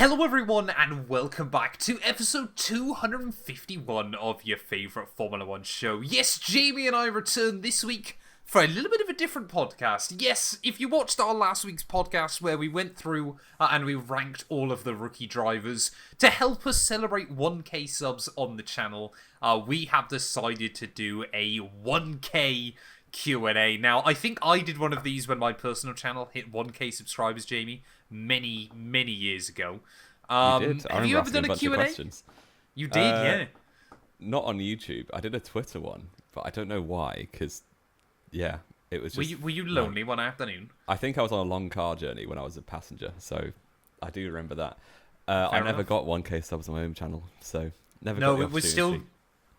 Hello everyone and welcome back to episode 251 of your favourite Formula 1 show. Yes, Jamie and I return this week for a little bit of a different podcast. Yes, if you watched our last week's podcast where we went through and we ranked all of the rookie drivers to help us celebrate 1k subs on the channel, we have decided to do a 1k Q&A. Now, I think I did one of these when my personal channel hit 1k subscribers, Jamie, many years ago. You did. Have you ever done a Q&A? You did, yeah. Not on YouTube. I did a Twitter one, but I don't know why, because, yeah, it was just... Were you lonely one afternoon? I think I was on a long car journey when I was a passenger, so I do remember that. I never got 1k subs on my own channel, so never got the opportunity.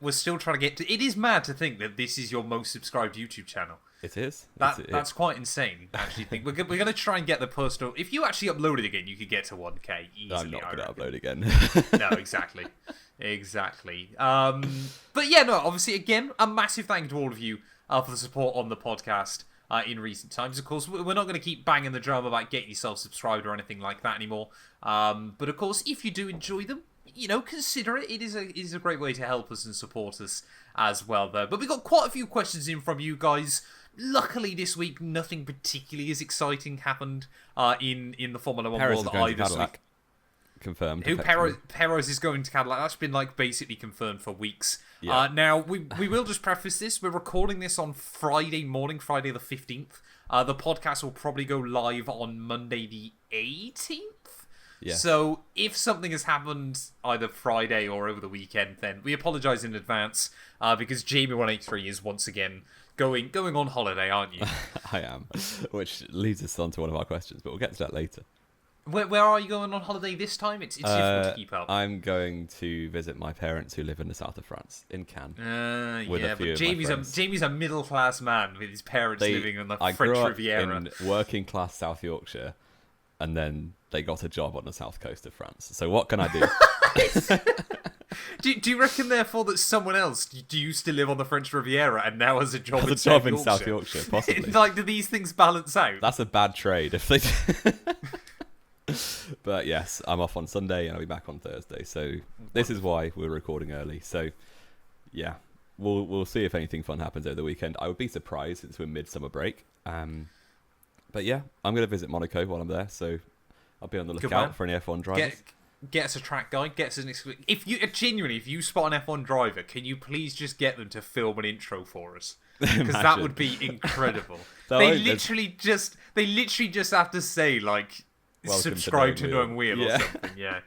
We're still trying to get to... It is mad to think that this is your most subscribed YouTube channel. It is. That's quite insane, actually. We're going to try and get the personal... If you actually upload it again, you could get to 1k easily. I'm not going to upload again. No, exactly. Exactly. But yeah, no, obviously, again, a massive thank you to all of you for the support on the podcast in recent times. Of course, we're not going to keep banging the drum about getting yourself subscribed or anything like that anymore. But of course, if you do enjoy them, you know, consider it. It is a great way to help us and support us as well, though. But we got quite a few questions in from you guys. Luckily, this week, nothing particularly as exciting happened in the Formula 1 world either week. Confirmed. Who Perez is going to Cadillac. That's been like basically confirmed for weeks. Yeah. Now, we will just preface this. We're recording this on Friday morning, Friday the 15th. The podcast will probably go live on Monday the 18th. Yeah. So if something has happened either Friday or over the weekend, then we apologise in advance because Jamie183 is once again going on holiday, aren't you? I am, which leads us on to one of our questions, but we'll get to that later. Where are you going on holiday this time? It's difficult to keep up. I'm going to visit my parents who live in the south of France, in Cannes. But Jamie's a middle class man with his parents living on the French Riviera. I grew up in working class South Yorkshire, and then they got a job on the south coast of France. So what can I do? Do you reckon, therefore, that someone else used to live on the French Riviera and now has a job in South Yorkshire? Possibly. Like, do these things balance out? That's a bad trade if they do. But yes, I'm off on Sunday and I'll be back on Thursday. So this is why we're recording early. So yeah, we'll see if anything fun happens over the weekend. I would be surprised since we're mid-summer break. But yeah, I'm going to visit Monaco while I'm there. So I'll be on the lookout for any F1 drivers. Get us a track guide. Get us an if you spot an F1 driver, can you please just get them to film an intro for us? Because that would be incredible. They literally just have to say like, subscribe to Knowing Wheel or something. Yeah,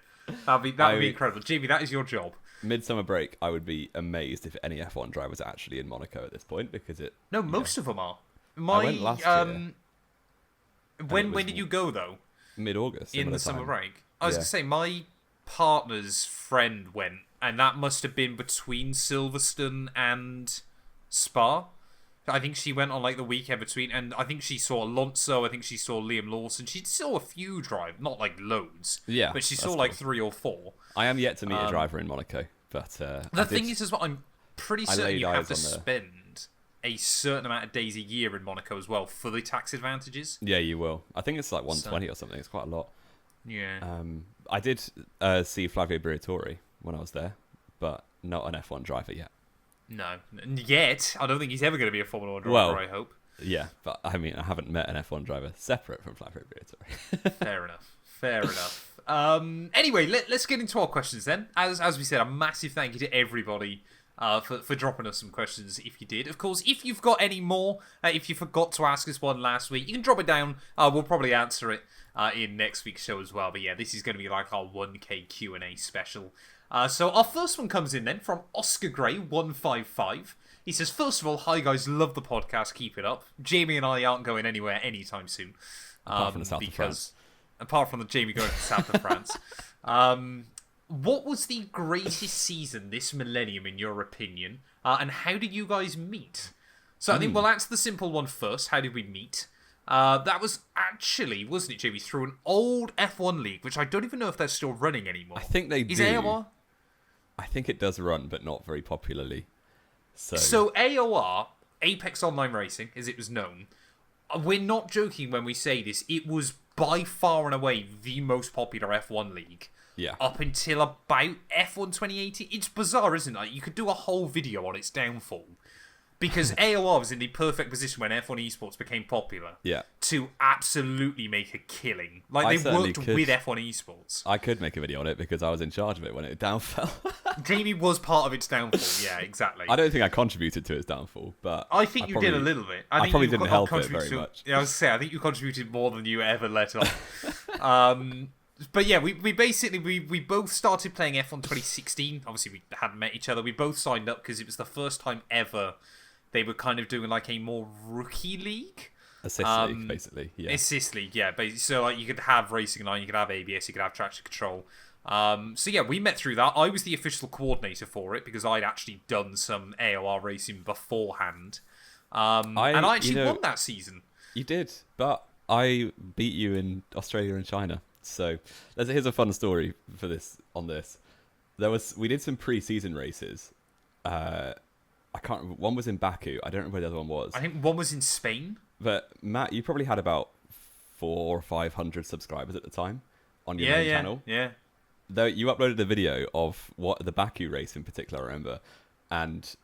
that'd be incredible. Jamie, that is your job. Midsummer break, I would be amazed if any F1 drivers are actually in Monaco at this point because most of them are. I went last year. When did you go though? Mid-August. In the summer break. I was going to say, my partner's friend went, and that must have been between Silverstone and Spa. I think she went on like the weekend between, and I think she saw Alonso, I think she saw Liam Lawson. She saw a few drive, not like loads, but she saw like 3 or 4. I am yet to meet a driver in Monaco, but... the thing is, well, I'm pretty certain you have to spend a certain amount of days a year in Monaco as well for the tax advantages. Yeah, you will. I think it's like 120 or something. It's quite a lot. Yeah. I did see Flavio Briatore when I was there, but not an F1 driver yet. No, yet. I don't think he's ever going to be a Formula 1 driver, I hope. Yeah, but I mean, I haven't met an F1 driver separate from Flavio Briatore. Fair enough. Anyway, let's get into our questions then. As we said, a massive thank you to everybody for dropping us some questions if you did. Of course, if you've got any more, if you forgot to ask us one last week, you can drop it down. We'll probably answer it in next week's show as well. But yeah, this is going to be like our 1k Q&A special. So our first one comes in then from Oscar Gray 155. He says, first of all, hi guys, love the podcast, keep it up. Jamie and I aren't going anywhere anytime soon. Apart from the south of France. Apart from the Jamie going to the south of France. What was the greatest season this millennium in your opinion? And how did you guys meet? So I think we'll answer the simple one first. How did we meet? That was actually, wasn't it, Jamie, through an old F1 league, which I don't even know if they're still running anymore. I think they do. Is AOR? I think it does run, but not very popularly. So AOR, Apex Online Racing, as it was known, we're not joking when we say this. It was by far and away the most popular F1 league. Yeah. Up until about F1 2018. It's bizarre, isn't it? You could do a whole video on its downfall. Because AOR was in the perfect position when F1 esports became popular. Yeah. To absolutely make a killing. Like, they worked with F1 esports. I could make a video on it because I was in charge of it when it downfell. Jamie was part of its downfall. Yeah, exactly. I don't think I contributed to its downfall, but I think you did a little bit. I probably didn't help it very much. Yeah, I was saying, I think you contributed more than you ever let on. But yeah, we basically we both started playing F1 2016. Obviously, we hadn't met each other. We both signed up because it was the first time ever they were kind of doing like a more rookie league. Assist league, basically. Yeah. Assist league, yeah. So like you could have racing line, you could have ABS, you could have traction control. So yeah, we met through that. I was the official coordinator for it because I'd actually done some AOR racing beforehand. And I actually won that season. You did, but I beat you in Australia and China. So here's a fun story for this. We did some pre-season races. I can't remember. One was in Baku. I don't remember where the other one was. I think one was in Spain. But Matt, you probably had about 400 or 500 subscribers at the time on your main channel. Yeah. Though you uploaded a video of the Baku race in particular, I remember, and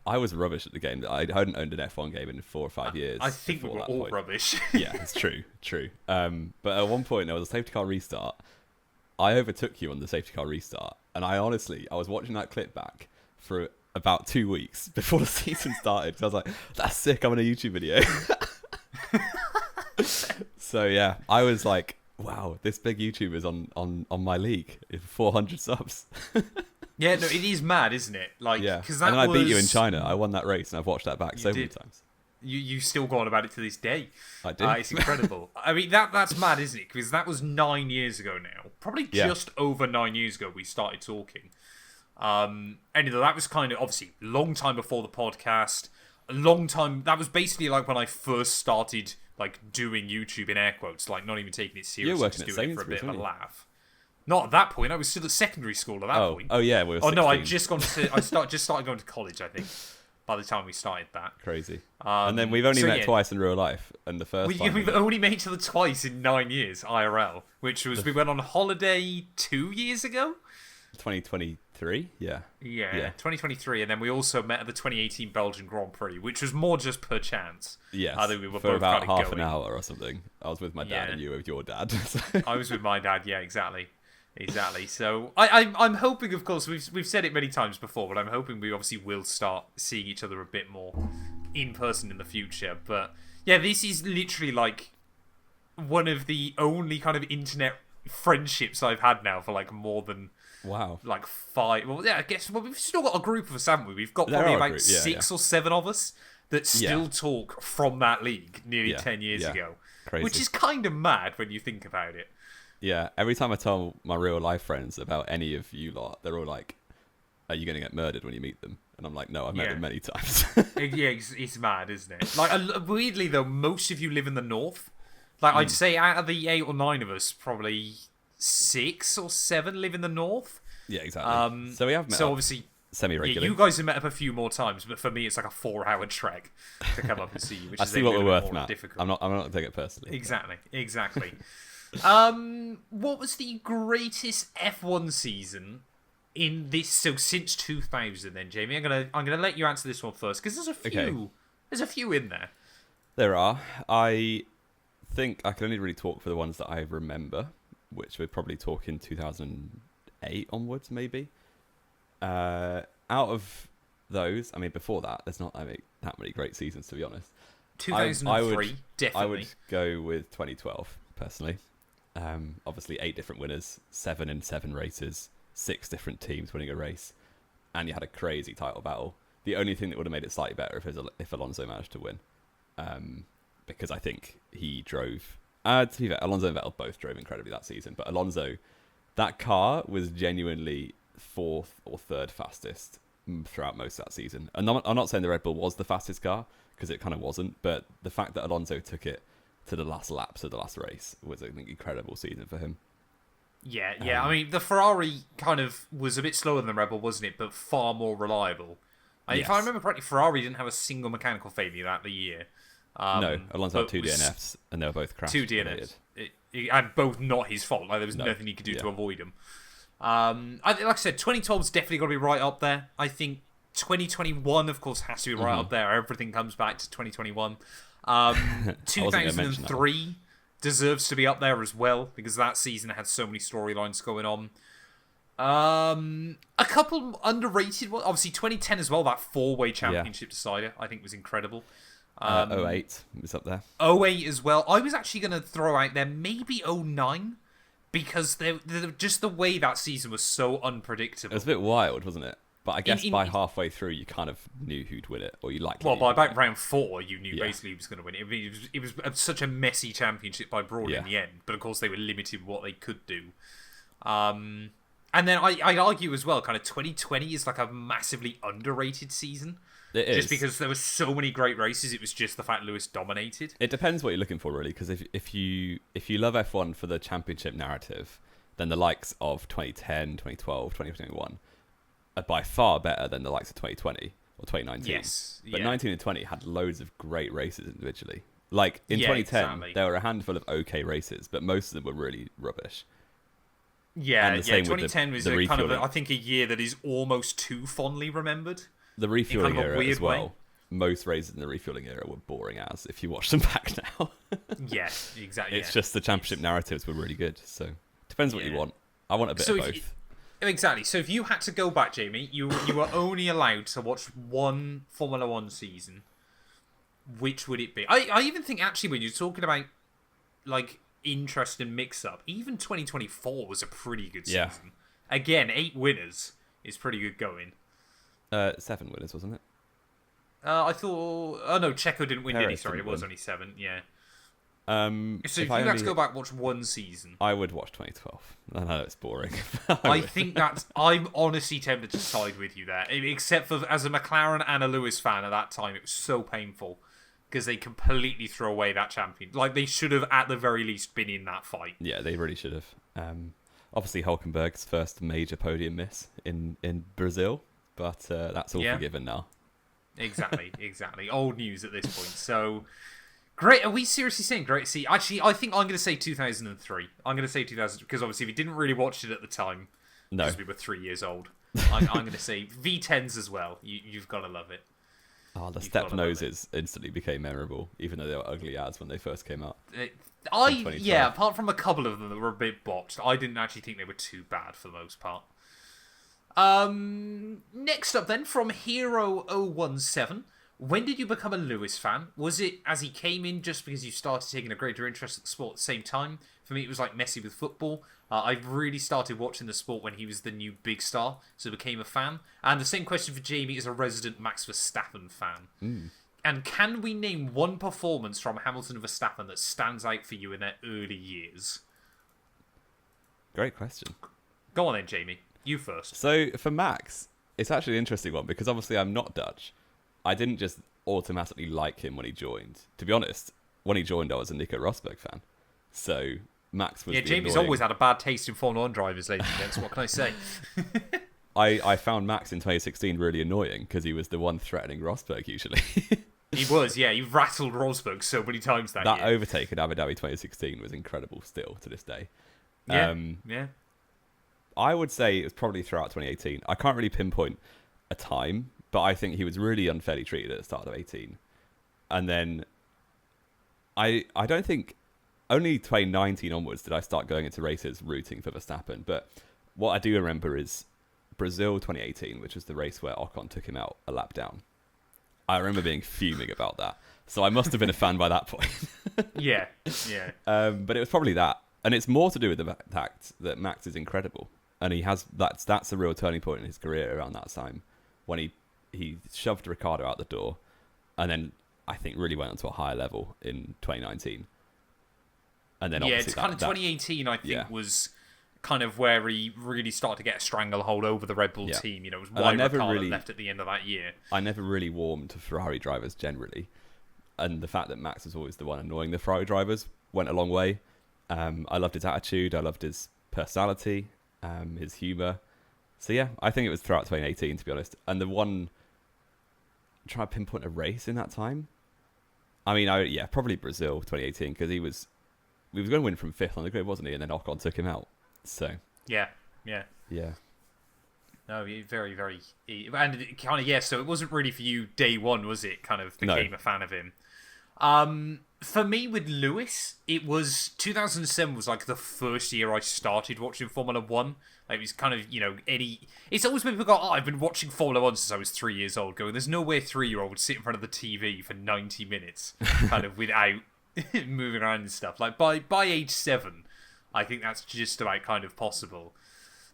I was rubbish at the game. I hadn't owned an F1 game in 4 or 5 years. I think we were all rubbish. Yeah, it's true. But at one point there was a safety car restart. I overtook you on the safety car restart, and I was watching that clip back for about 2 weeks before the season started. So I was like, "That's sick! I'm in a YouTube video." So yeah, I was like, "Wow, this big YouTuber's on my league. 400 subs." Yeah, no, it is mad, isn't it? Like, yeah. And then I beat you in China. I won that race, and I've watched that back so many times. You still go on about it to this day. I do. It's incredible. I mean, that's mad, isn't it? Because that was 9 years ago now. Probably just over 9 years ago we started talking. Anyway, that was kind of, obviously, a long time before the podcast. A long time. That was basically like when I first started, like, doing YouTube in air quotes. Like, not even taking it seriously. Just doing it for a bit of a laugh. Not at that point. I was still at secondary school at that point. Oh yeah, we were 16. No, I just started going to college, I think. By the time we started that. Crazy. And then we've only met twice in real life, and the first time we've only met each other twice in 9 years IRL, which was we went on holiday 2 years ago. 2023, yeah, 2023, and then we also met at the 2018 Belgian Grand Prix, which was more just per chance. Yes, I think we were for both about kind of half an hour or something. I was with my dad, and you were with your dad. I was with my dad. Yeah, exactly. So I'm hoping, of course, we've said it many times before, but I'm hoping we obviously will start seeing each other a bit more in person in the future. But yeah, this is literally like one of the only kind of internet friendships I've had now for like more than like 5. Well, yeah, I guess we've still got a group of us, haven't we? We've got probably about 6 or 7 of us that still talk from that league nearly 10 years ago. Crazy. Which is kind of mad when you think about it. Yeah, every time I tell my real life friends about any of you lot, they're all like, "Are you going to get murdered when you meet them?" And I'm like, "No, I've met them many times." Yeah, it's mad, isn't it? Like, weirdly though, most of you live in the north. Like, I'd say out of the 8 or 9 of us, probably 6 or 7 live in the north. Yeah, exactly. So we have met. So obviously, semi-regularly. You guys have met up a few more times, but for me, it's like a 4-hour trek to come up and see you. Which I is see what we're worth, more Matt. difficult. I'm not going to take it personally. Exactly. What was the greatest F1 season in this? So since 2000, then Jamie, I'm gonna let you answer this one first because there's a few. Okay. There's a few in there. There are. I think I can only really talk for the ones that I remember, which we're probably talking 2008 onwards, maybe. Out of those, I mean, before that, there's not that many great seasons, to be honest. 2003, definitely. I would go with 2012 personally. Obviously 8 different winners, 7 in 7 races, 6 different teams winning a race, and you had a crazy title battle. The only thing that would have made it slightly better if Alonso managed to win, because I think he drove. To be fair, Alonso and Vettel both drove incredibly that season, but Alonso, that car was genuinely 4th or 3rd fastest throughout most of that season. And I'm not saying the Red Bull was the fastest car, because it kind of wasn't, but the fact that Alonso took it to the last laps of the last race was an incredible season for him. Yeah. I mean, the Ferrari kind of was a bit slower than the Red Bull, wasn't it? But far more reliable. Yes. If I remember correctly, Ferrari didn't have a single mechanical failure that the year. No, Alonso had but two was DNFs, and they were both crash two related. DNFs, and both not his fault. Like there was nothing he could do to avoid them. Like I said, 2012's definitely got to be right up there. I think 2021, of course, has to be right up there. Everything comes back to 2021. 2003 deserves to be up there as well because that season had so many storylines going on. A couple underrated ones. Obviously, 2010 as well. That four-way championship decider, I think, was incredible. 08 was up there. 08 as well. I was actually going to throw out there maybe 09 because they're just the way that season was so unpredictable. It was a bit wild, wasn't it? But I guess by halfway through, you kind of knew who'd win it, or you liked. Well, by about round 4, you knew basically who was going to win it. It was such a messy championship by broad in the end, but of course they were limited with what they could do. And then I argue as well, kind of 2020 is like a massively underrated season. It is. Just because there were so many great races, it was just the fact Lewis dominated. It depends what you're looking for, really, because if you love F1 for the championship narrative, then the likes of 2010, 2012, 2021 are by far better than the likes of 2020 or 2019. Yes. But 19 and 20 had loads of great races individually. Like, in 2010, there were a handful of okay races, but most of them were really rubbish. Yeah, 2010 was a kind of, I think, a year that is almost too fondly remembered. The refueling era as well. Way. Most races in the refueling era were boring as if you watch them back now. Yeah, exactly. It's just the championship narratives were really good. So depends what you want. I want a bit of both. Exactly. So if you had to go back, Jamie, you were only allowed to watch one Formula One season. Which would it be? I even think actually when you're talking about like interest and mix-up, even 2024 was a pretty good season. Again, 8 winners is pretty good going. 7 winners, wasn't it? I thought... Oh, no, Checo didn't win, did he? Sorry, it was only 7, yeah. So if you had to go back and watch one season... I would watch 2012. I know it's boring. I think that's... I'm honestly tempted to side with you there. Except for as a McLaren and a Lewis fan at that time, it was so painful. Because they completely threw away that champion. Like, they should have, at the very least, been in that fight. Yeah, they really should have. Obviously, Hulkenberg's first major podium miss in Brazil. But that's all forgiven now. Exactly. Old news at this point. So, great. Are we seriously saying great to see? Actually, I think I'm going to say 2003. I'm going to say 2000 because obviously we didn't really watch it at the time. No. Because we were 3 years old. I'm going to say V10s as well. You've got to love it. Oh, the step noses instantly became memorable, even though they were ugly as when they first came out. Apart from a couple of them that were a bit botched, I didn't actually think they were too bad for the most part. Next up then, from Hero017, when did you become a Lewis fan? Was it as he came in just because you started taking a greater interest in the sport at the same time? For me, it was like Messi with football. I really started watching the sport when he was the new big star, so I became a fan. And the same question for Jamie is a resident Max Verstappen fan. And can we name one performance from Hamilton and Verstappen that stands out for you in their early years? Great question. Go on then, Jamie. You first. So, for Max, it's actually an interesting one because obviously I'm not Dutch. I didn't just automatically like him when he joined. To be honest, when he joined, I was a Nico Rosberg fan. So, Max was Jamie's always had a bad taste in Formula 1 drivers, ladies and gents. What can I say? I found Max in 2016 really annoying because he was the one threatening Rosberg usually. He was, yeah. He rattled Rosberg so many times that year. That overtake at Abu Dhabi 2016 was incredible still to this day. Yeah. I would say it was probably throughout 2018. I can't really pinpoint a time, but I think he was really unfairly treated at the start of 18. And then I don't think only 2019 onwards did I start going into races rooting for Verstappen. But what I do remember is Brazil 2018, which was the race where Ocon took him out a lap down. I remember being fuming about that. So I must have been a fan by that point. Yeah. But it was probably that. And it's more to do with the fact that Max is incredible. And he has that's a real turning point in his career around that time when he shoved Ricciardo out the door and then I think really went on to a higher level in 2019. And then it's kind of 2018 I think was kind of where he really started to get a stranglehold over the Red Bull team. It was why Ricciardo left at the end of that year. I never really warmed to Ferrari drivers generally. And the fact that Max was always the one annoying the Ferrari drivers went a long way. I loved his attitude. I loved his personality. His humour. So yeah, I think it was throughout 2018 to be honest. And the one, try to pinpoint a race in that time. I mean, yeah, probably Brazil 2018 because he was going to win from fifth on the grid, wasn't he? And then Ocon took him out. So Yeah. yeah. No, very, very... And it kind of, yeah, so it wasn't really for you day one, was it? Kind of became a fan of him. For me, with Lewis, it was... 2007 was, like, the first year I started watching Formula 1. Like, it was kind of, It's always been people go, I've been watching Formula 1 since I was 3 years old, going, there's no way a 3-year-old would sit in front of the TV for 90 minutes, kind of, without moving around and stuff. Like, by age 7, I think that's just about kind of possible.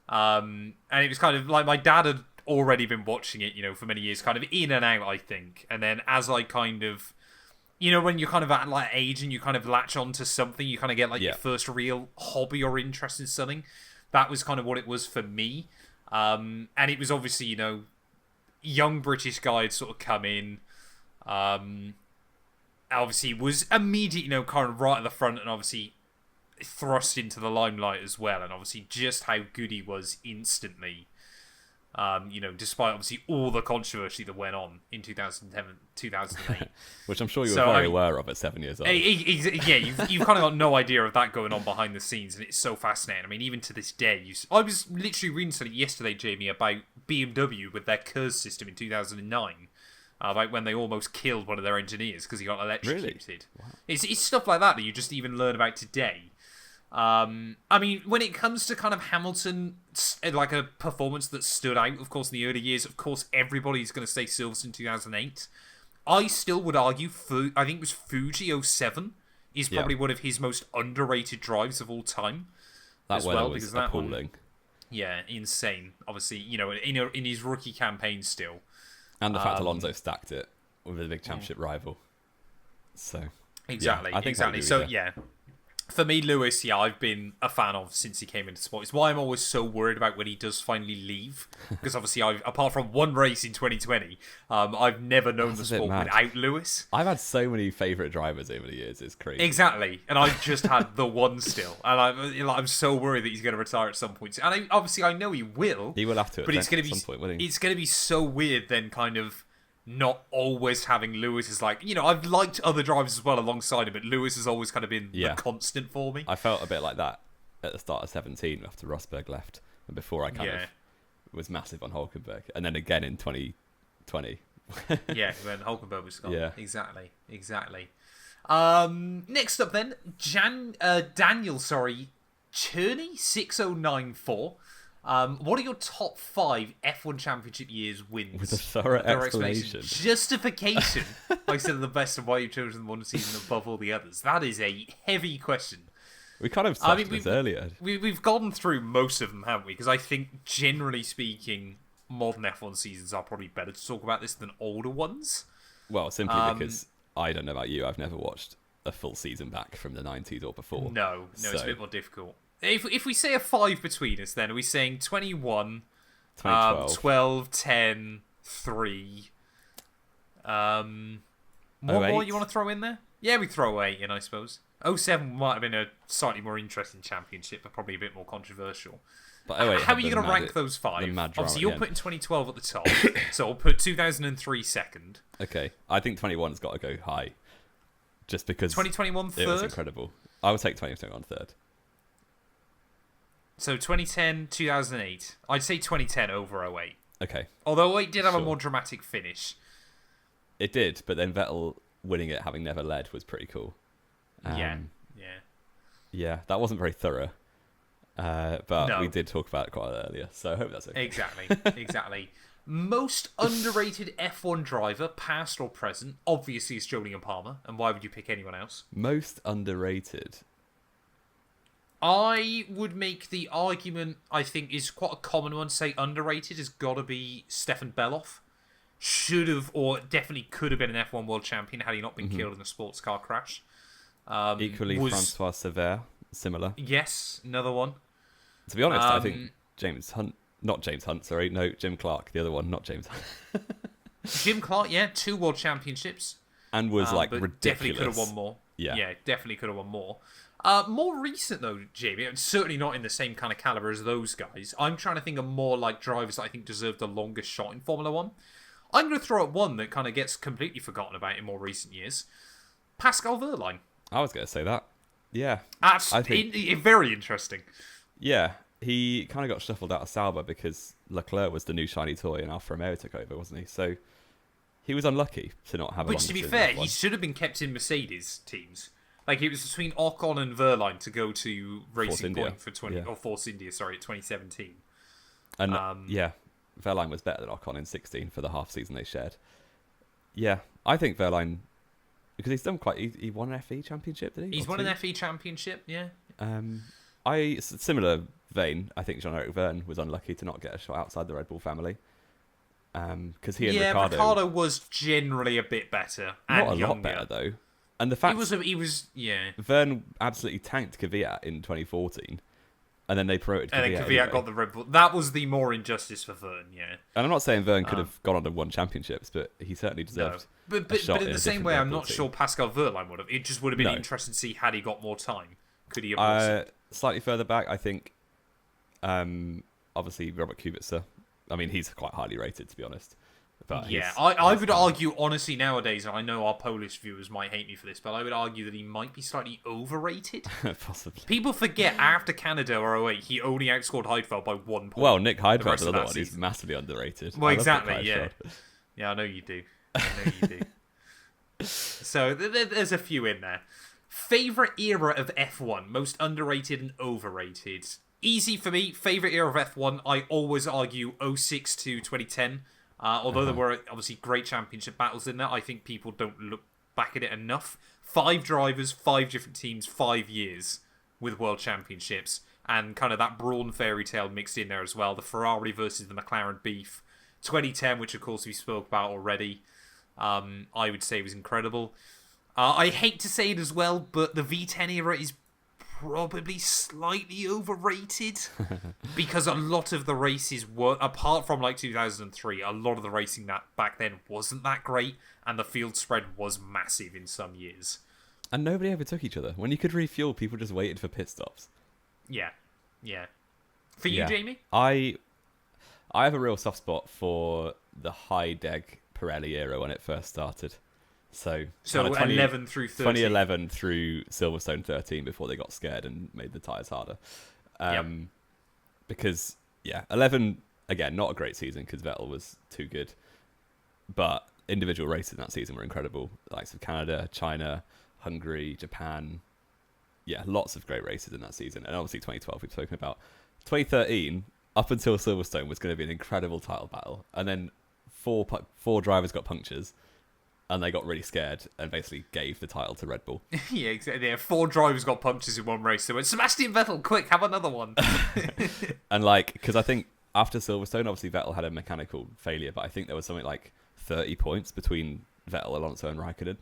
And it was kind of like my dad had already been watching it, for many years, kind of in and out, I think. And then as I kind of, when you're kind of at like age and you kind of latch onto something, you kind of get like your first real hobby or interest in something. That was kind of what it was for me. And it was obviously, young British guy had sort of come in. Obviously was immediate, kind of right at the front and obviously thrust into the limelight as well, and obviously just how good he was instantly, despite obviously all the controversy that went on in 2007, 2008. Which I'm sure you were very aware of at 7 years old. Yeah, you've kind of got no idea of that going on behind the scenes, and it's so fascinating. I mean, even to this day, I was literally reading something yesterday, Jamie, about BMW with their KERS system in 2009. Like when they almost killed one of their engineers because he got electrocuted. Really? Wow. It's stuff like that you just even learn about today. I mean, when it comes to kind of Hamilton, like a performance that stood out, of course, in the early years, of course, everybody's going to say Silverstone 2008. I still would argue, I think it was Fuji 07 is probably one of his most underrated drives of all time. That weather was appalling. Yeah, insane. Obviously, in his rookie campaign still. And the fact Alonso stacked it with a big championship rival. So exactly, I think exactly. So yeah. For me, Lewis, I've been a fan of since he came into sport. It's why I'm always so worried about when he does finally leave. Because obviously, apart from one race in 2020, I've never known the sport without Lewis. I've had so many favourite drivers over the years. It's crazy. Exactly. And I've just had the one still. And I'm so worried that he's going to retire at some point. And obviously, I know he will. He will have to, but it's going to be some point, won't he? It's going to be so weird then kind of not always having Lewis as like, I've liked other drivers as well alongside him, but Lewis has always kind of been the constant for me. I felt a bit like that at the start of 17 after Rosberg left, and before I kind of was massive on Hulkenberg, and then again in 2020. Yeah, when Hulkenberg was gone. Yeah. Exactly. Next up then, Daniel, Cherney 6094. What are your top 5 F1 Championship years wins? With a thorough explanation. Justification. I said the best of why you've chosen one season above all the others. That is a heavy question. We kind of touched this earlier. We've gone through most of them, haven't we? Because I think, generally speaking, modern F1 seasons are probably better to talk about this than older ones. Well, simply because I don't know about you, I've never watched a full season back from the 90s or before. No, it's a bit more difficult. If we say a 5 between us, then are we saying 21, 12, 10, 3? What more you want to throw in there? Yeah, we throw 8 in, I suppose. 07 might have been a slightly more interesting championship, but probably a bit more controversial. But how are you going to rank those 5? Obviously, you're putting 2012 at the top, so I'll put 2003 second. Okay, I think 21's got to go high, just because 2021 third? It was incredible. I would take 2021 third. So 2010, 2008. I'd say 2010 over 08. Okay. Although 08 did have a more dramatic finish. It did, but then Vettel winning it, having never led, was pretty cool. Yeah, that wasn't very thorough. But we did talk about it quite earlier, so I hope that's okay. Exactly. Most underrated F1 driver, past or present, obviously is Jolyon Palmer, and why would you pick anyone else? Most underrated. I would make the argument, I think is quite a common one, say underrated has got to be Stefan Beloff. Should have, or definitely could have been an F1 world champion had he not been killed in a sports car crash. Equally, Francois Sever, similar. Yes, another one. To be honest, I think Jim Clark, the other one, not James Hunt. Jim Clark, 2 world championships. And was ridiculous. Definitely could have won more. Yeah, definitely could have won more. More recent though, Jamie, certainly not in the same kind of caliber as those guys. I'm trying to think of more like drivers that I think deserve the longest shot in Formula 1. I'm going to throw out one that kind of gets completely forgotten about in more recent years. Pascal Wehrlein. I was going to say that. Yeah. That's very interesting. Yeah. He kind of got shuffled out of Sauber because Leclerc was the new shiny toy and Alfa Romeo took over, wasn't he? So he was unlucky to not have a Which, to be fair, he should have been kept in Mercedes teams. Like, it was between Ocon and Wehrlein to go to Racing Point for or Force India, sorry, 2017. And Wehrlein was better than Ocon in 16 for the half season they shared. Yeah, I think Wehrlein, because he's done he won an FE championship, did he? He's won an FE championship, yeah. Similar vein, I think Jean-Eric Vergne was unlucky to not get a shot outside the Red Bull family. Because he and Ricciardo was generally a bit better. Not a lot better, though. And the fact he was Vergne absolutely tanked Kvyat in 2014, and then they promoted Kvyat. And then Kvyat got the Red Bull. That was the more injustice for Vergne, yeah. And I'm not saying Vergne could have gone on and won championships, but he certainly deserved. No. But in the same way, I'm not sure Pascal Wehrlein would have. It just would have been interesting to see had he got more time. Could he have? Slightly further back, I think. Obviously, Robert Kubica. I mean, he's quite highly rated, to be honest. But yeah, I would argue, honestly, nowadays, and I know our Polish viewers might hate me for this, but I would argue that he might be slightly overrated. Possibly. People forget after Canada or 08, he only outscored Heidfeld by 1 point. Well, Nick Heidfeld's another one who's massively underrated. Well, exactly, yeah. Yeah, I know you do. So, there's a few in there. Favourite era of F1, most underrated and overrated. Easy for me, favourite era of F1, I always argue 06 to 2010. Although there were obviously great championship battles in there, I think people don't look back at it enough. 5 drivers, 5 different teams, 5 years with world championships, and kind of that Brawn fairy tale mixed in there as well. The Ferrari versus the McLaren beef. 2010, which of course we spoke about already, I would say was incredible. I hate to say it as well, but the V10 era is probably slightly overrated because a lot of the races were, apart from like 2003, a lot of the racing that back then wasn't that great, and the field spread was massive in some years. And nobody overtook each other. When you could refuel, people just waited for pit stops. Yeah. For you, Jamie? I have a real soft spot for the high-deg Pirelli era when it first started. So 11 through 13. 2011 through Silverstone 13 before they got scared and made the tyres harder. Because, 11, again, not a great season because Vettel was too good. But individual races in that season were incredible. The likes of Canada, China, Hungary, Japan. Yeah, lots of great races in that season. And obviously 2012 we've spoken about. 2013, up until Silverstone, was going to be an incredible title battle. And then four drivers got punctures. And they got really scared and basically gave the title to Red Bull. Yeah, exactly. Yeah, 4 drivers got punctures in one race. They went, Sebastian Vettel, quick, have another one. And because I think after Silverstone, obviously Vettel had a mechanical failure, but I think there was something like 30 points between Vettel, Alonso, and Raikkonen.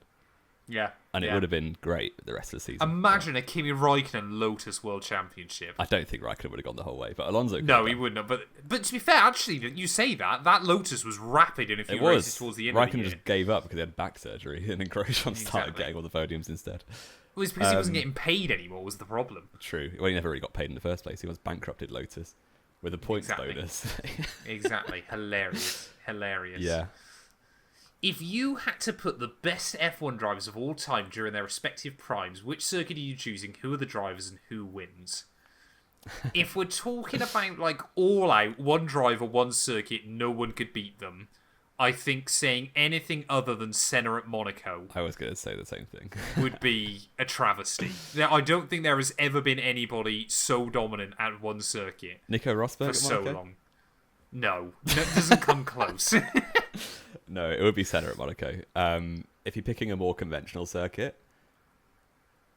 Yeah. And it would have been great the rest of the season. Imagine a Kimi Raikkonen Lotus World Championship. I don't think Raikkonen would have gone the whole way, but Alonso could. No, he wouldn't have. But to be fair, actually, you say that Lotus was rapid in a few races towards the end of the year. Raikkonen just gave up because he had back surgery, and then Grosjean started getting all the podiums instead. It was because he wasn't getting paid anymore was the problem. True. Well, he never really got paid in the first place. He was bankrupted Lotus with a points bonus. Exactly. Hilarious. Yeah. If you had to put the best F1 drivers of all time during their respective primes, which circuit are you choosing? Who are the drivers and who wins? If we're talking about like all out, one driver, one circuit, no one could beat them, I think saying anything other than Senna at Monaco I was going to say the same thing. would be a travesty. Now, I don't think there has ever been anybody so dominant at one circuit. Nico Rosberg for so long. No, it doesn't come close. No, it would be Senna at Monaco. If you're picking a more conventional circuit,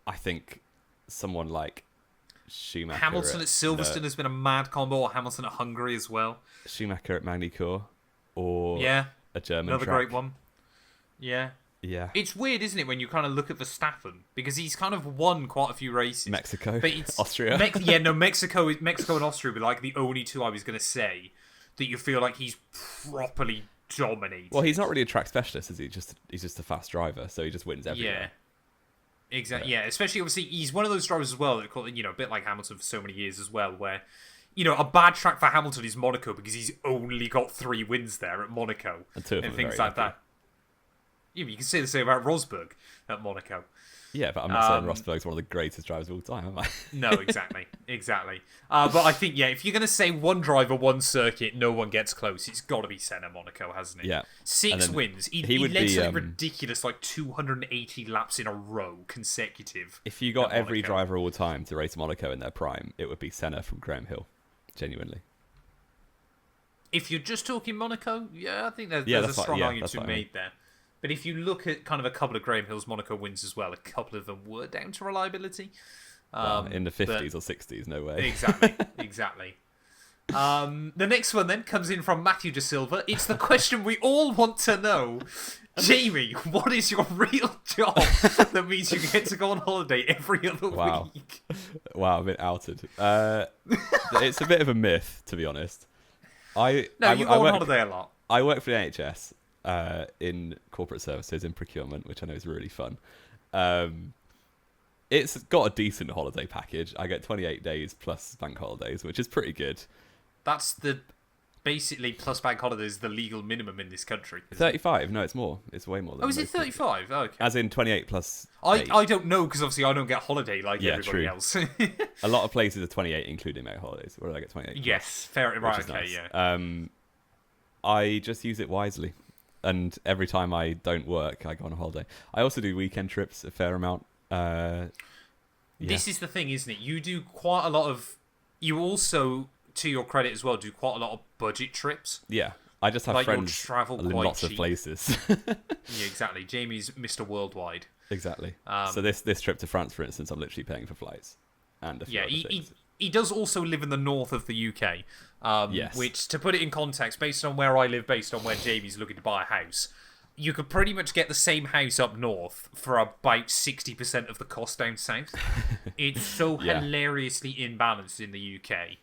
I think someone like Schumacher. Hamilton at Silverstone has been a mad combo, or Hamilton at Hungary as well. Schumacher at Magny-Cours, or a German another track. great one. Yeah. Yeah. It's weird, isn't it, when you kind of look at Verstappen, because he's kind of won quite a few races. Mexico, but it's, Austria. Mexico and Austria were like the only two I was going to say that you feel like he's properly dominated. Well, he's not really a track specialist, is he? He's just a fast driver, so he just wins everywhere. Yeah, exactly. Yeah, especially obviously he's one of those drivers as well that a bit like Hamilton for so many years as well, where a bad track for Hamilton is Monaco because he's only got 3 wins there at Monaco and 2 of them things very like that. Yeah, you can say the same about Rosberg at Monaco. Yeah, but I'm not saying Rosberg's one of the greatest drivers of all time, am I? No, exactly. But I think, yeah, if you're going to say one driver, one circuit, no one gets close, it's got to be Senna Monaco, hasn't it? Yeah. 6 wins. He would led be, something ridiculous, like 280 laps in a row, consecutive. If you got every driver all time to race Monaco in their prime, it would be Senna from Graham Hill. Genuinely. If you're just talking Monaco, yeah, I think there's a strong argument to be made there. But if you look at kind of a couple of Graham Hill's Monaco wins as well, a couple of them were down to reliability. In the 50s or 60s, no way. Exactly. The next one then comes in from Matthew De Silva. It's the question we all want to know. Jamie, what is your real job that means you get to go on holiday every other week? Wow, I've been outed. It's a bit of a myth, to be honest. You go on holiday a lot. I work for the NHS. In corporate services, in procurement, which I know is really fun. It's got a decent holiday package. I get 28 days plus bank holidays, which is pretty good. That's basically plus bank holidays, the legal minimum in this country. 35? No, it's more. It's way more than is it 35? Oh, okay. As in 28 plus 8. I don't know, because obviously I don't get holiday like everybody else. A lot of places are 28, including bank holidays. Where do I get 28? Yes, fair. Right, okay, nice. Yeah. I just use it wisely. And every time I don't work, I go on a holiday. I also do weekend trips a fair amount. This is the thing, isn't it? You do quite a lot of... You also, to your credit as well, do quite a lot of budget trips. Yeah. I just have friends travel in lots of places. Yeah, exactly. Jamie's Mr. Worldwide. Exactly. So this trip to France, for instance, I'm literally paying for flights. And he does also live in the north of the UK. Yes. Which, to put it in context, based on where I live, based on where Jamie's looking to buy a house, you could pretty much get the same house up north for about 60% of the cost down south. It's so hilariously imbalanced in the UK,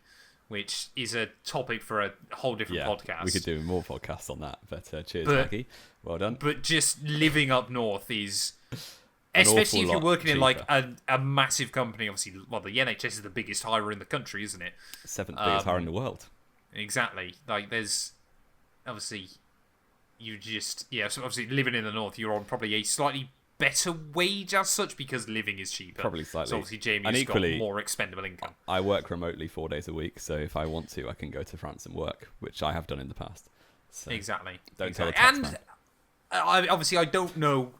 which is a topic for a whole different podcast. We could do more podcasts on that, but cheers, Maggie. Well done. But just living up north is... Especially if you're working in like a massive company, obviously. Well, the NHS is the biggest hirer in the country, isn't it? 7th biggest hirer in the world. Exactly. Like, there's obviously so obviously living in the north, you're on probably a slightly better wage as such because living is cheaper. Probably slightly. So obviously Jamie's got more expendable income. I work remotely 4 days a week, so if I want to, I can go to France and work, which I have done in the past. So exactly. Don't tell the tax man. I don't know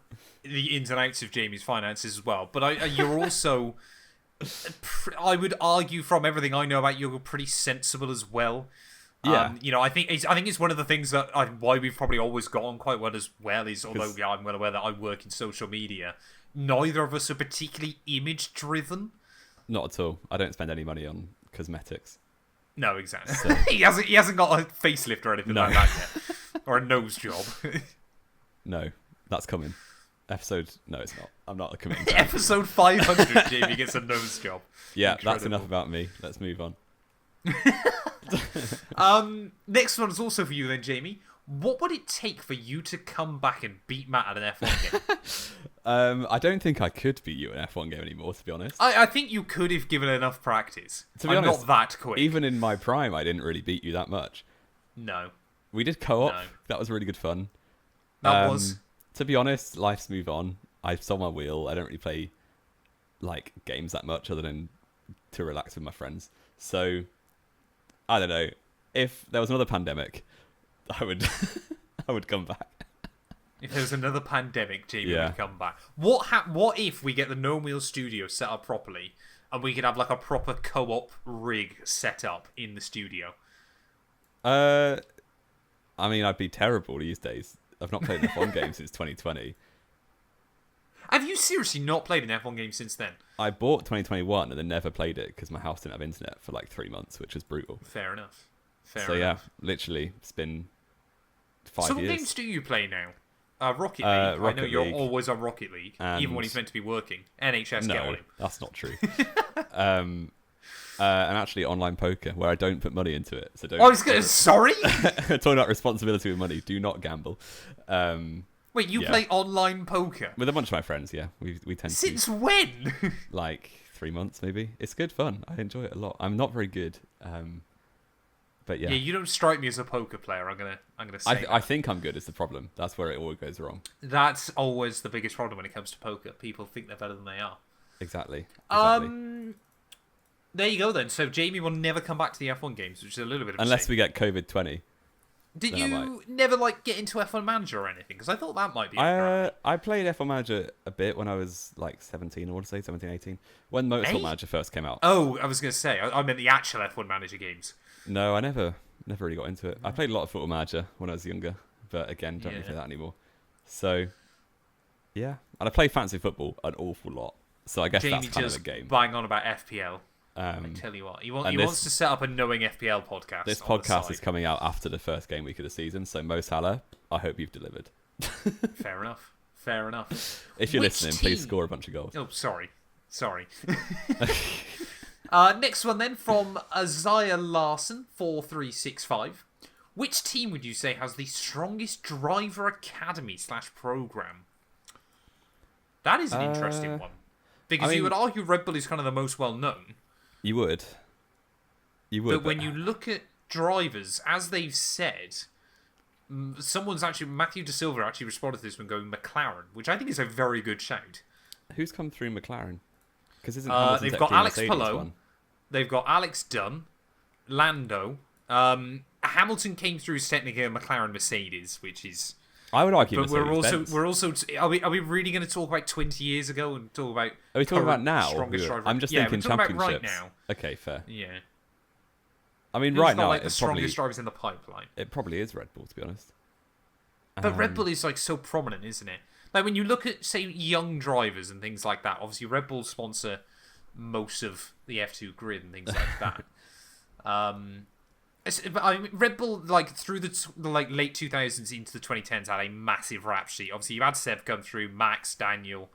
the ins and outs of Jamie's finances as well, but you're also, I would argue from everything I know about you, you're pretty sensible as well. Yeah. I think it's one of the things that why we've probably always got on quite well as well is, although I'm well aware that I work in social media, neither of us are particularly image driven. Not at all. I don't spend any money on cosmetics. No, exactly. So... he hasn't got a facelift or anything like that yet, or a nose job. No, that's coming. No, it's not. I'm not committing. Episode 500, Jamie gets a nose job. Yeah, incredible. That's enough about me. Let's move on. Next one is also for you then, Jamie. What would it take for you to come back and beat Matt at an F1 game? I don't think I could beat you at an F1 game anymore, to be honest. I think you could if given enough practice. To be honest, not that quick. Even in my prime, I didn't really beat you that much. No. We did co-op. No. That was really good fun. That was. To be honest, life's moved on. I've sold my wheel. I don't really play like games that much other than to relax with my friends. So, I don't know. If there was another pandemic, I would come back. If there was another pandemic, Jamie would come back. What if we get the No Wheel studio set up properly and we could have like a proper co-op rig set up in the studio? I mean, I'd be terrible these days. I've not played an F1 game since 2020. Have you seriously not played an F1 game since then? I bought 2021 and then never played it because my house didn't have internet for like 3 months, which was brutal. Fair enough. Yeah, literally, it's been 5 years. So what games do you play now? Rocket League. I know you're always on Rocket League, even when he's meant to be working. NHS, get on him. That's not true. And actually online poker, where I don't put money into it. So don't. I was going to... Sorry? Talking about responsibility with money. Do not gamble. Wait, you play online poker? With a bunch of my friends, yeah. We tend to... Since when? Like 3 months, maybe. It's good fun. I enjoy it a lot. I'm not very good. But yeah, you don't strike me as a poker player. I'm gonna say I think I'm good is the problem. That's where it all goes wrong. that's always the biggest problem when it comes to poker. People think they're better than they are. Exactly. There you go then. So Jamie will never come back to the F1 games, which is a little bit of Unless a shame. we get COVID-20. Did you never get into F1 Manager or anything? Because I thought that might be. I played F1 Manager a bit when I was 17. I want to say 17, 18, when Motorsport Manager first came out. Oh, I was going to say I meant the actual F1 Manager games. No, I never really got into it. I played a lot of Football Manager when I was younger, but again, don't really play that anymore. So, yeah, and I play fantasy football an awful lot. So I guess Jamie that's kind of just a game. bang on about FPL. I tell you what, he wants to set up a Knowing FPL podcast. This podcast is coming out after the first game week of the season, so Mo Salah, I hope you've delivered. Fair enough. Fair enough. If you're listening, please score a bunch of goals. Oh, sorry. Next one then from Isaiah Larson 4365. Which team would you say has the strongest driver academy / program? That is an interesting one. Because you would argue Red Bull is kind of the most well known. You would. But when you look at drivers, as they've said, Matthew De Silva actually responded to this when going McLaren, which I think is a very good shout. Who's come through McLaren? Because they've got Alex Palou, they've got Alex Dunn, Lando. Hamilton came through as technically a McLaren Mercedes, which is. I would argue, but we're also. Are we really going to talk about 20 years ago and talk about? Are we talking about now? I'm just thinking we're talking championships. about right now. Okay, fair. Yeah. I mean, right now, the strongest drivers in the pipeline. It probably is Red Bull, to be honest. But Red Bull is so prominent, isn't it? Like when you look at say young drivers and things like that. Obviously, Red Bull sponsor most of the F2 grid and things like that. Red Bull, through the late 2000s into the 2010s, had a massive rap sheet. Obviously, you had Seb come through, Max, Daniel.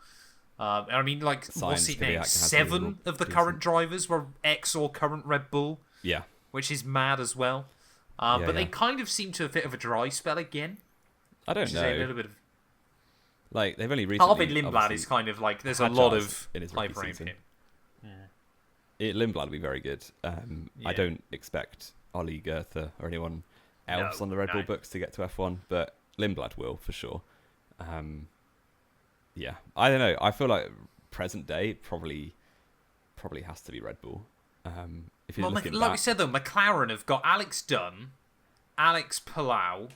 What's it now? 7 of the current drivers were ex or current Red Bull. Yeah. Which is mad as well. But they kind of seem to have a bit of a dry spell again. I don't know. A little bit of. They've only recently. Harvey Lindblad is kind of there's a lot of hype around him. Lindblad will be very good. I don't expect Ollie Goethe or anyone else on the Red Bull books to get to F1, but Lindblad will for sure. Yeah, I don't know. I feel like present day probably has to be Red Bull. If you're looking like back, we said though, McLaren have got Alex Dunn, Alex Palau.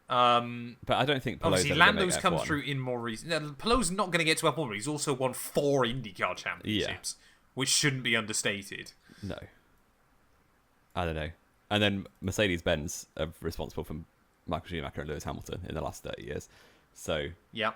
But I don't think Palou's obviously Lando's come through in more recent. Palou's not going to get to F1, but he's also won 4 IndyCar championships, which shouldn't be understated. No. I don't know. And then Mercedes-Benz are responsible for Michael Schumacher and Lewis Hamilton in the last 30 years. So yeah,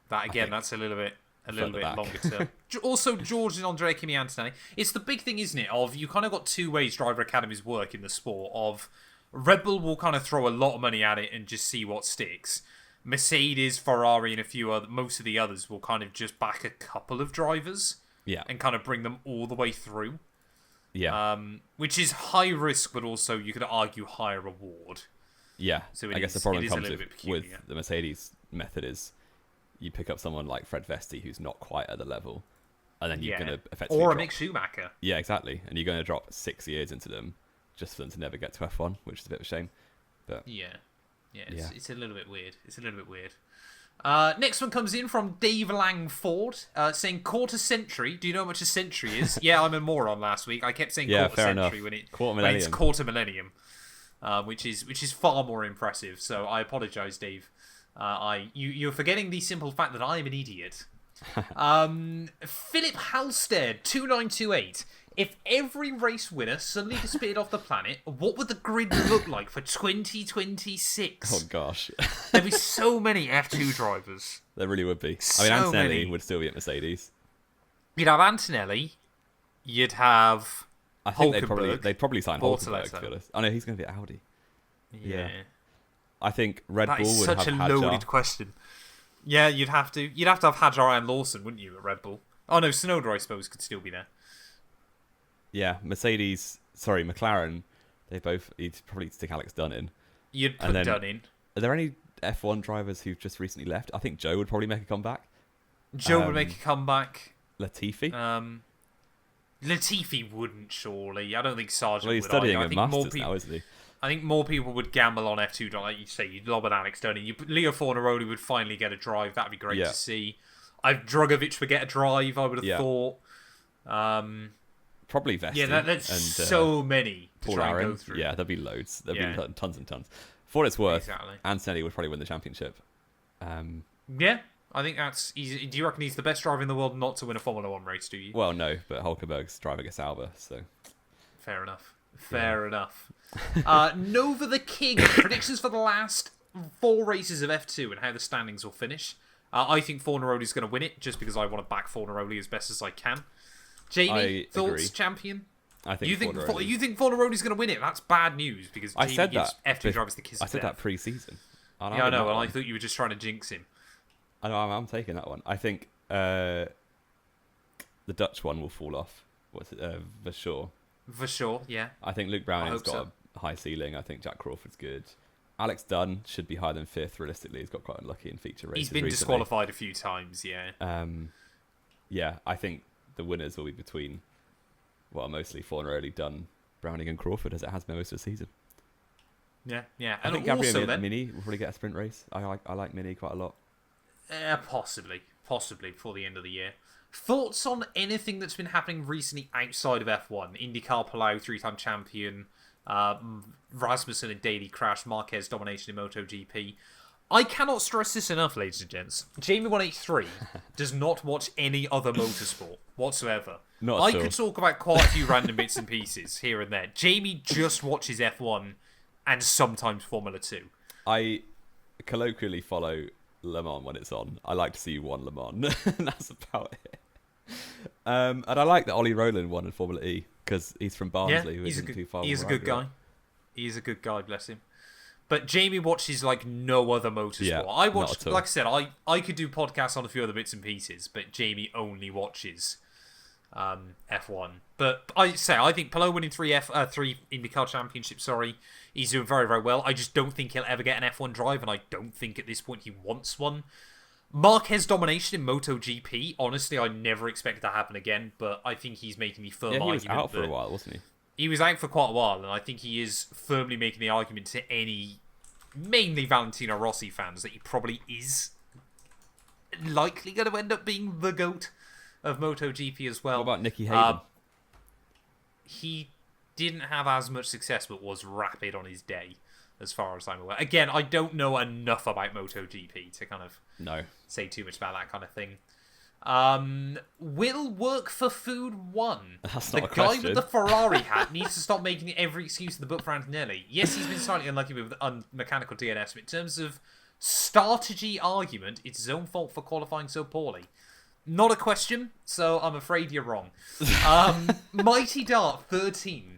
that again, that's a little bit longer term. Also, George and Andrea Kimi Antonelli. It's the big thing, isn't it? Of you kind of got 2 ways driver academies work in the sport. Of Red Bull will kind of throw a lot of money at it and just see what sticks. Mercedes, Ferrari, and most of the others will kind of just back a couple of drivers, and kind of bring them all the way through. Yeah. Which is high risk, but also you could argue higher reward. Yeah. So I guess the problem comes with the Mercedes method is you pick up someone like Fred Vesti who's not quite at the level, and then you're going to effectively or a Mick Schumacher. Yeah, exactly. And you're going to drop 6 years into them just for them to never get to F1, which is a bit of a shame. But it's a little bit weird. Next one comes in from Dave Langford, saying quarter century. Do you know how much a century is? Yeah, I'm a moron last week. I kept saying quarter century when it's quarter millennium, which is far more impressive. So I apologise, Dave. You're forgetting the simple fact that I am an idiot. Philip Halstead 2928. If every race winner suddenly disappeared off the planet, what would the grid look like for 2026? Oh gosh, there'd be so many F2 drivers. There really would be. Antonelli would still be at Mercedes. You'd have Antonelli. You'd have. I think they'd probably sign Hulkenberg. To be honest, I know he's going to be at Audi. Yeah. I think Red Bull would have That is such a loaded question. Yeah, you'd have to have Hadjar and Lawson, wouldn't you, at Red Bull? Oh no, Tsunoda I suppose could still be there. Yeah, McLaren, you'd probably stick Alex Dunn in. You'd put Dunn in. Are there any F1 drivers who've just recently left? I think Joe would probably make a comeback. Joe would make a comeback. Latifi? Latifi wouldn't, surely. I don't think Sargent Well, he's would studying either. at Masters now, isn't he? I think more people would gamble on F2, like you say. You'd lob an Alex Stoney. Leo Fornaroli would finally get a drive. That'd be great to see. Drogovic would get a drive, I would have thought. Probably Vesti. Yeah, there's so many to Paul try and Aaron. go through. Yeah, there'd be loads. There'd be tons and tons. For what it's worth, Exactly. Antonelli would probably win the championship. Yeah, I think that's easy. Do you reckon he's the best driver in the world not to win a Formula 1 race, do you? Well, no, but Hulkenberg's driving a Sauber, so... Fair enough. Fair enough. Nova the King. Predictions for the last 4 races of F2 and how the standings will finish. I think Fornaroli's going to win it, just because I want to back Fornaroli as best as I can. Jamie, thoughts, agree. Champion? I think you think Fornaroli's going to win it? That's bad news, because Jamie gives F2 drivers the kiss of death. I said that pre-season. Yeah, I know, and I thought you were just trying to jinx him. I know, I'm taking that one. I think the Dutch one will fall off. What's it? Vershaw. Vershaw, yeah. I think Luke Browning's got a high ceiling. I think Jack Crawford's good. Alex Dunn should be higher than 5th, realistically. He's got quite unlucky in feature races. He's been recently. Disqualified a few times, yeah. Yeah, I think the winners will be between, mostly Fornaroli, Dunn, Browning and Crawford, as it has been most of the season. Yeah, yeah. I think Gabriel Mini will probably get a sprint race. I like Mini quite a lot. Possibly before the end of the year. Thoughts on anything that's been happening recently outside of F1? IndyCar Palau, 3-time champion, Rasmussen in Daily Crash, Marquez domination in MotoGP. I cannot stress this enough, ladies and gents. Jamie183 does not watch any other motorsport whatsoever. I could talk about quite a few random bits and pieces here and there. Jamie just watches F1 and sometimes Formula 2. I colloquially follow Le Mans when it's on. I like to see you won Le Mans. That's about it. And I like that Ollie Rowland won in Formula E, because he's from Barnsley. Yeah, he's a good guy. He's a good guy, bless him. But Jamie watches like no other motorsport. Yeah, I watch, like I said, I could do podcasts on a few other bits and pieces, but Jamie only watches F1. But I think Palou winning 3 IndyCar championships, he's doing very, very well. I just don't think he'll ever get an F1 drive, and I don't think at this point he wants one. Marquez domination in MotoGP, honestly, I never expected that to happen again, but I think he's making the firm argument. He was out for a while, wasn't he? He was out for quite a while, and I think he is firmly making the argument to any, mainly Valentino Rossi fans, that he probably is likely going to end up being the GOAT of MotoGP as well. What about Nicky Hayden? He didn't have as much success, but was rapid on his day, as far as I'm aware. Again, I don't know enough about MotoGP to kind of say too much about that kind of thing. Will work for food 1. That's the not a guy question. with the Ferrari hat needs to stop making every excuse in the book for Antonelli. Yes, he's been slightly unlucky with mechanical DNS, but in terms of strategy argument, it's his own fault for qualifying so poorly. Not a question, so I'm afraid you're wrong. Mighty Dart 13.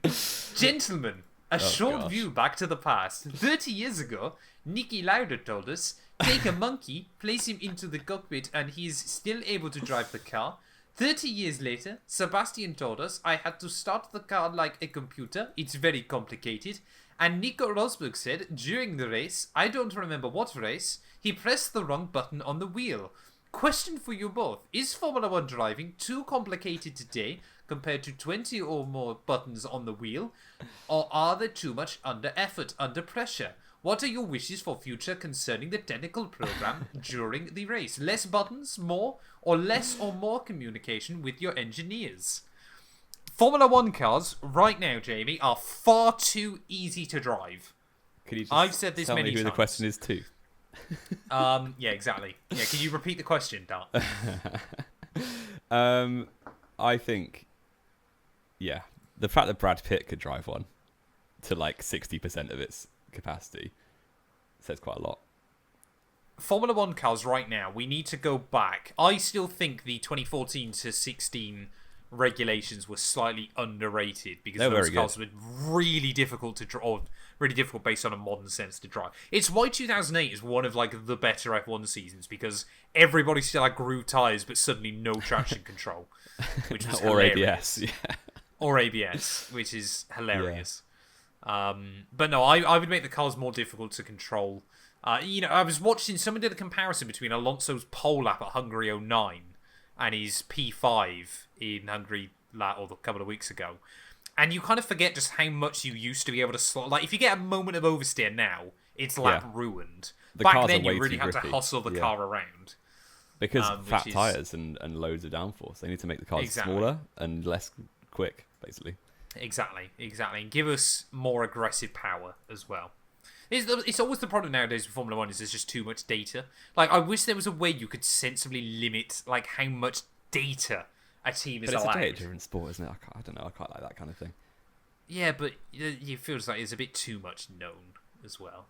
Gentlemen, a short view back to the past. 30 years ago, Nicky Lauda told us, take a monkey, place him into the cockpit, and he's still able to drive the car. 30 years later, Sebastian told us, I had to start the car like a computer. It's very complicated. And Nico Rosberg said, during the race, I don't remember what race, he pressed the wrong button on the wheel. Question for you both. Is Formula 1 driving too complicated today compared to 20 or more buttons on the wheel? Or are there too much under effort, under pressure? What are your wishes for future concerning the technical program during the race? Less buttons, more, or less or more communication with your engineers? Formula 1 cars, right now, Jamie, are far too easy to drive. Could you just I've said this tell many me who times. the question is to? Yeah, exactly. Yeah, can you repeat the question, Dart? I think, the fact that Brad Pitt could drive one to like 60% of its capacity says quite a lot. Formula 1 cars right now, we need to go back. I still think the 2014 to 16 regulations were slightly underrated because those cars have been really difficult to drive, or really difficult based on a modern sense to drive. It's why 2008 is one of like the better F1 seasons, because everybody still had groove tyres but suddenly no traction control, which was or hilarious. ABS, yeah. Or ABS, which is hilarious. Yeah. But no, I would make the cars more difficult to control. I was watching, someone did a comparison between Alonso's pole lap at Hungary 09 and his P5 in Hungary or a couple of weeks ago. And you kind of forget just how much you used to be able to slot. Like, if you get a moment of oversteer now, it's lap ruined. The Back cars then, are way you really too had to grippy. hustle the car around. Because fat tyres and loads of downforce. They need to make the cars smaller and less quick, basically. Exactly. And give us more aggressive power as well. It's always the problem nowadays with Formula 1 is there's just too much data. Like, I wish there was a way you could sensibly limit, like, how much data a team is allowed. But it's a data-driven sport, isn't it? I don't know. I quite like that kind of thing. Yeah, but it feels like it's a bit too much known as well.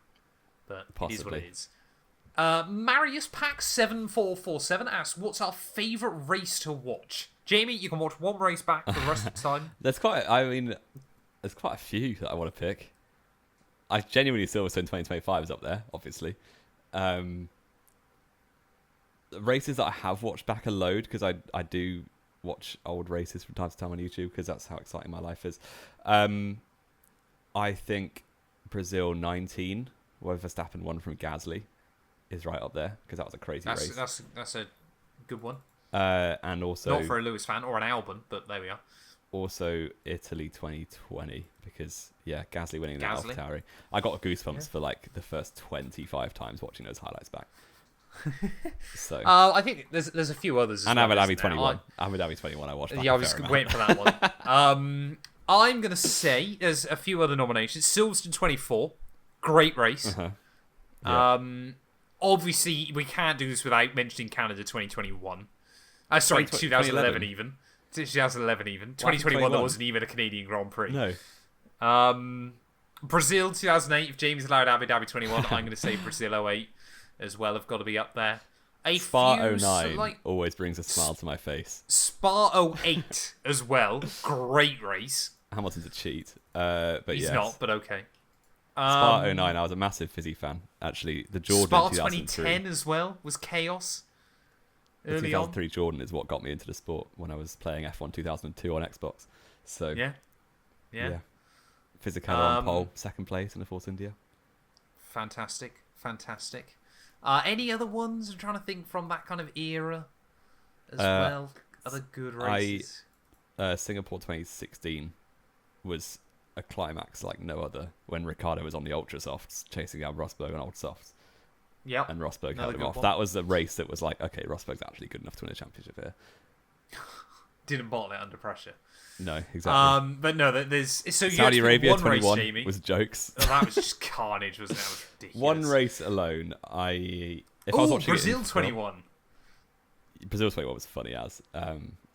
But Possibly. It is what it is. Marius Pack 7447 asks, what's our favourite race to watch? Jamie, you can watch one race back for the rest of the time. There's quite a few that I want to pick. I genuinely Silverstone 2025 is up there, obviously. The races that I have watched back a load, because I do watch old races from time to time on YouTube, because that's how exciting my life is. I think Brazil 19, where Verstappen won from Gasly, is right up there, because that was a crazy race. That's a good one. And also... Not for a Lewis fan, or an Albon, but there we are. Also Italy 2020, because Gasly winning the AlphaTauri. I got goosebumps for like the first 25 times watching those highlights back. So I think there's a few others. And Abu Dhabi 21. Abu Dhabi 21 I watched. I was waiting for that one. I'm gonna say there's a few other nominations. Silverstone 24, great race. Obviously we can't do this without mentioning Canada 2021. Sorry, 2011 even. 2011 even. 2021 there wasn't even a Canadian Grand Prix. No. Brazil 2008, if Jamie's allowed Abu Dhabi 21, I'm going to say Brazil 08 as well have got to be up there. Spa 09 always brings a smile to my face. Spa 08 as well. Great race. Hamilton's a cheat. But He's not, but okay. Spa 09, I was a massive Fizzy fan, actually. The Jordan Spa 2003. 2010 as well was chaos. The 2003 Jordan is what got me into the sport when I was playing F1 2002 on Xbox. So yeah. Fisichella on pole, second place in the Force India. Fantastic. Any other ones? I'm trying to think from that kind of era as well. Other good races. Singapore 2016 was a climax like no other when Ricciardo was on the Ultra Softs chasing down Rosberg on Ultra Softs. Yep. And Rosberg held him off. That was the race that was like, okay, Rosberg's actually good enough to win a championship here. Didn't bottle it under pressure. No, exactly. But no, there's Saudi Arabia one 21 race, Jamie. was jokes. Oh, that was just carnage, wasn't it? That was ridiculous. One race alone, I was watching Brazil 21. Brazil 21 was funny as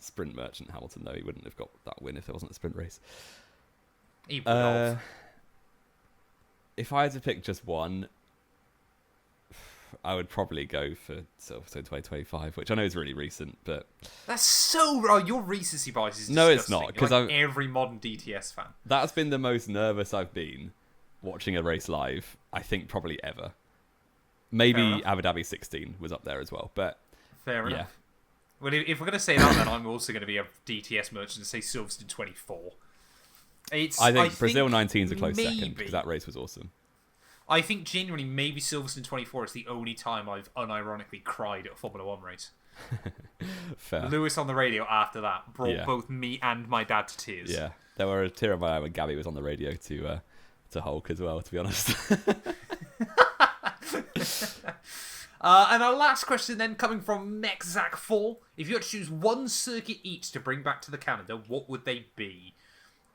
sprint merchant Hamilton, though he wouldn't have got that win if there wasn't a sprint race. He would have. If I had to pick just one, I would probably go for Silverstone 2025, which I know is really recent, but that's so wrong. Your recency bias is no, it's not, because like every modern DTS fan. That's been the most nervous I've been watching a race live, I think, probably ever. Maybe Abu Dhabi 16 was up there as well, but fair enough. Well, if we're going to say that, then I'm also going to be a DTS merchant and say Silverstone 24. I think Brazil 19 is a close second, because that race was awesome. I think genuinely maybe Silverstone 24 is the only time I've unironically cried at a Formula 1 race. Fair. Lewis on the radio after that brought both me and my dad to tears. Yeah, there were a tear in my eye when Gabby was on the radio to Hulk as well, to be honest. And our last question then coming from MechZack4. If you had to choose one circuit each to bring back to the Canada, what would they be?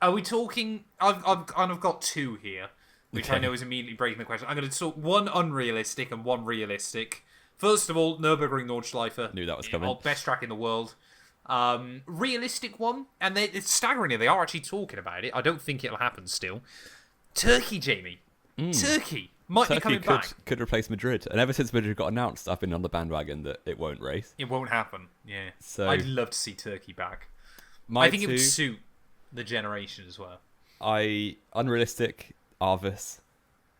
Are we talking... I've kind of got two here, which I know is immediately breaking the question. I'm going to talk one unrealistic and one realistic. First of all, Nürburgring Nordschleife. Knew that was coming. Best track in the world. Realistic one, and it's staggeringly, they are actually talking about it. I don't think it'll happen still. Turkey, Jamie. Turkey might be coming back. Could replace Madrid. And ever since Madrid got announced, I've been on the bandwagon that it won't race. It won't happen, yeah. So I'd love to see Turkey back. I think it would suit the generation as well. Unrealistic Arvis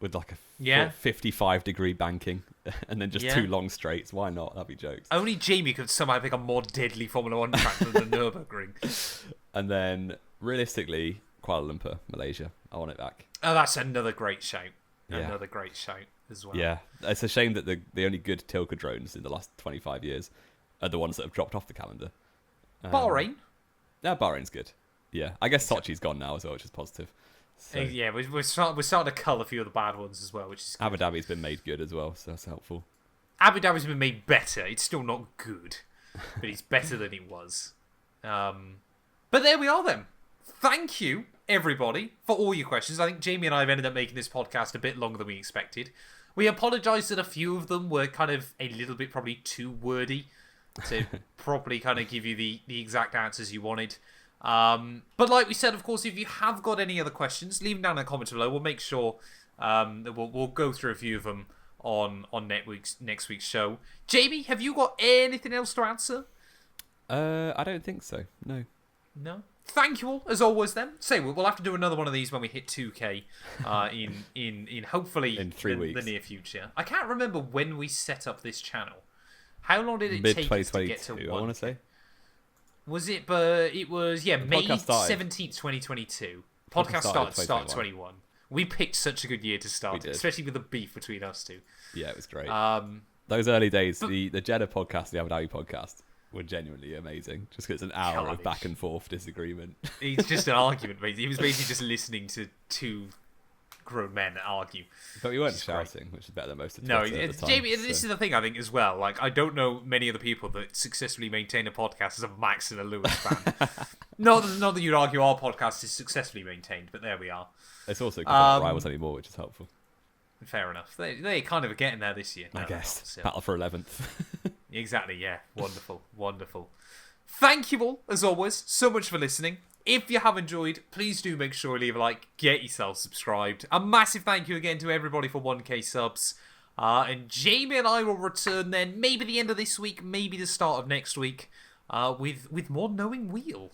with like a 55-degree banking and then just two long straights. Why not? That'd be jokes. Only Jamie could somehow pick a more deadly Formula 1 track than the Nürburgring. And then, Kuala Lumpur, Malaysia. I want it back. Oh, that's another great shout. Another great shout as well. Yeah, it's a shame that the only good Tilka drones in the last 25 years are the ones that have dropped off the calendar. Bahrain? Bahrain's good. Yeah, I guess Sochi's gone now as well, which is positive. So, Yeah, we're starting to cull a few of the bad ones as well, which is good. Abu Dhabi's been made good as well, so that's helpful. Abu Dhabi's been made better. It's still not good, but it's better than it was. But there we are then. Thank you, everybody, for all your questions. I think Jamie and I have ended up making this podcast a bit longer than we expected. We apologise that a few of them were kind of a little bit probably too wordy to properly kind of give you the exact answers you wanted. But like we said, of course, if you have got any other questions, leave them down in the comments below. We'll make sure that we'll go through a few of them on next week's show. Jamie, have you got anything else to answer? I don't think so. No. Thank you all, as always. Then we'll have to do another one of these when we hit 2K in hopefully in 3 weeks, the near future. I can't remember when we set up this channel. How long did it take us to get to 1K? I want to say. Was it? But it was May 17th, 2022. Podcast started 21. We picked such a good year to start, especially with the beef between us two. Yeah, it was great. Those early days, the Jeddah podcast, the Abu Dhabi podcast, were genuinely amazing. Just because it's an hour of back and forth disagreement. It's just an argument, basically. He was basically just listening to two grown men argue. But we weren't shouting, which is better than most of the No, at the time, Jamie, this is the thing, I think, as well. Like, I don't know many of the people that successfully maintain a podcast as a Max and a Lewis fan. not that you'd argue our podcast is successfully maintained, but there we are. It's also because not rivals anymore, which is helpful. Fair enough. They kind of are getting there this year. I guess. Battle for 11th. Exactly, yeah. Wonderful, wonderful. Thank you all, as always, so much for listening. If you have enjoyed, please do make sure to leave a like, get yourself subscribed. A massive thank you again to everybody for 1K subs. And Jamie and I will return then, maybe the end of this week, maybe the start of next week, with more Knowing Wheel.